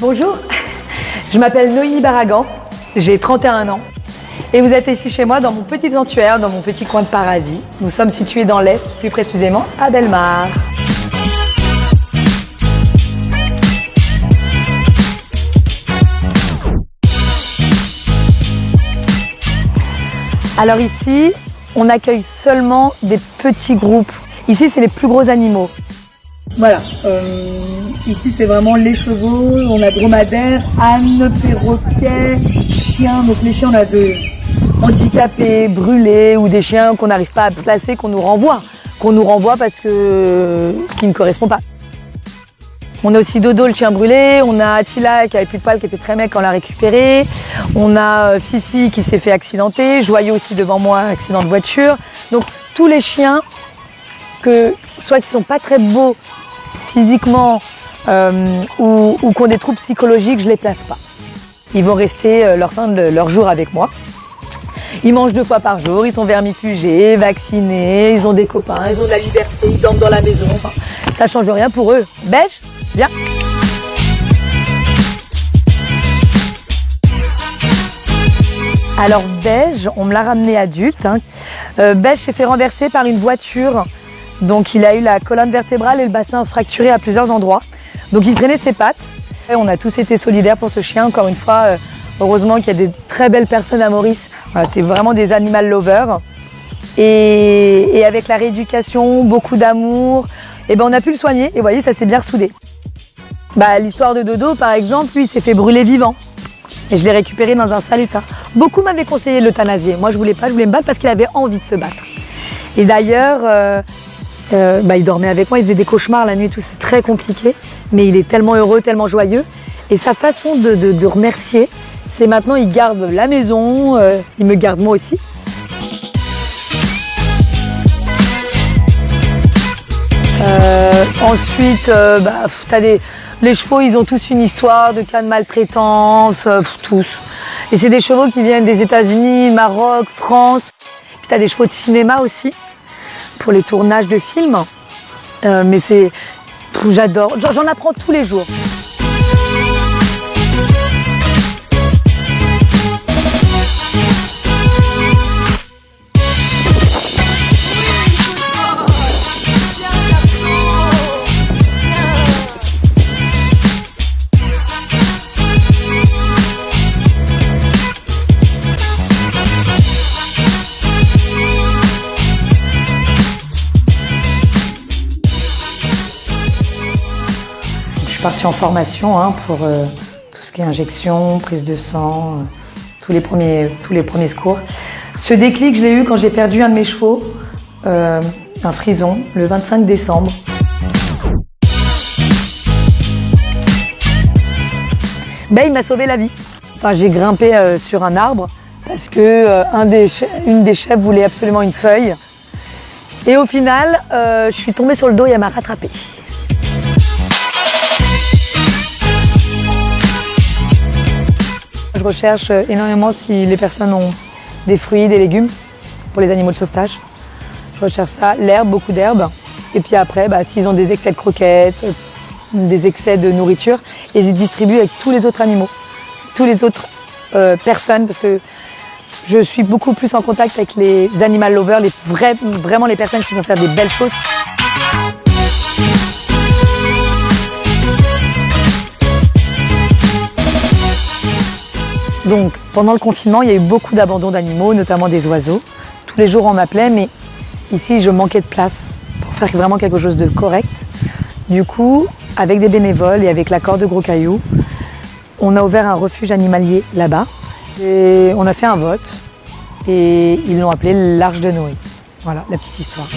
Bonjour, je m'appelle Noémie Barragan, j'ai 31 ans et vous êtes ici chez moi dans mon petit sanctuaire, dans mon petit coin de paradis. Nous sommes situés dans l'Est, plus précisément à Bellemare. Alors ici, on accueille seulement des petits groupes. Ici, c'est les plus gros animaux. Voilà, ici c'est vraiment les chevaux, on a dromadaires, ânes, perroquets, chiens. Donc les chiens, on a de handicapés, brûlés ou des chiens qu'on n'arrive pas à placer, qu'on nous renvoie parce que qui ne correspond pas. On a aussi Dodo, le chien brûlé, on a Attila qui avait plus de poils, qui était très maigre quand on l'a récupéré. On a Fifi qui s'est fait accidenter, Joyeux aussi devant moi, accident de voiture. Donc tous les chiens soit qui sont pas très beaux physiquement ou qui ont des troubles psychologiques, je les place pas. Ils vont rester leur fin de leur jour avec moi. Ils mangent 2 fois par jour, ils sont vermifugés, vaccinés, ils ont des copains, ils ont de la liberté, ils dorment dans la maison. Enfin, ça change rien pour eux. Beige, viens. Alors Beige, on me l'a ramené adulte. Beige s'est fait renverser par une voiture. Donc il a eu la colonne vertébrale et le bassin fracturé à plusieurs endroits. Donc il traînait ses pattes. Et on a tous été solidaires pour ce chien. Encore une fois, heureusement qu'il y a des très belles personnes à Maurice. Voilà, c'est vraiment des animal lovers. Et avec la rééducation, beaucoup d'amour, on a pu le soigner. Et vous voyez, ça s'est bien ressoudé. L'histoire de Dodo, par exemple, lui, il s'est fait brûler vivant. Et je l'ai récupéré dans un sale état. Beaucoup m'avaient conseillé de l'euthanasier. Moi, je voulais pas, je voulais me battre parce qu'il avait envie de se battre. Et d'ailleurs, il dormait avec moi, il faisait des cauchemars la nuit et tout, c'est très compliqué. Mais il est tellement heureux, tellement joyeux. Et sa façon de remercier, c'est maintenant, il garde la maison, il me garde moi aussi. Ensuite, les chevaux, ils ont tous une histoire de cas de maltraitance, tous. Et c'est des chevaux qui viennent des États-Unis, Maroc, France. Puis t'as des chevaux de cinéma aussi, pour les tournages de films. Mais j'adore, j'en apprends tous les jours. Je suis partie en formation pour tout ce qui est injection, prise de sang, tous les premiers secours. Ce déclic, je l'ai eu quand j'ai perdu un de mes chevaux, un frison, le 25 décembre. Il m'a sauvé la vie. Enfin, j'ai grimpé sur un arbre parce que une des chèvres voulait absolument une feuille. Et au final, je suis tombée sur le dos et elle m'a rattrapée. Je recherche énormément si les personnes ont des fruits, des légumes pour les animaux de sauvetage. Je recherche ça, l'herbe, beaucoup d'herbe. Et puis après, s'ils ont des excès de croquettes, des excès de nourriture, et je distribue avec tous les autres animaux, tous les autres personnes, parce que je suis beaucoup plus en contact avec les animal lovers, vraiment les personnes qui vont faire des belles choses. Donc, pendant le confinement, il y a eu beaucoup d'abandon d'animaux, notamment des oiseaux. Tous les jours, on m'appelait, mais ici, je manquais de place pour faire vraiment quelque chose de correct. Du coup, avec des bénévoles et avec l'accord de Gros Caillou, on a ouvert un refuge animalier là-bas. Et on a fait un vote et ils l'ont appelé l'Arche de Noé. Voilà, la petite histoire.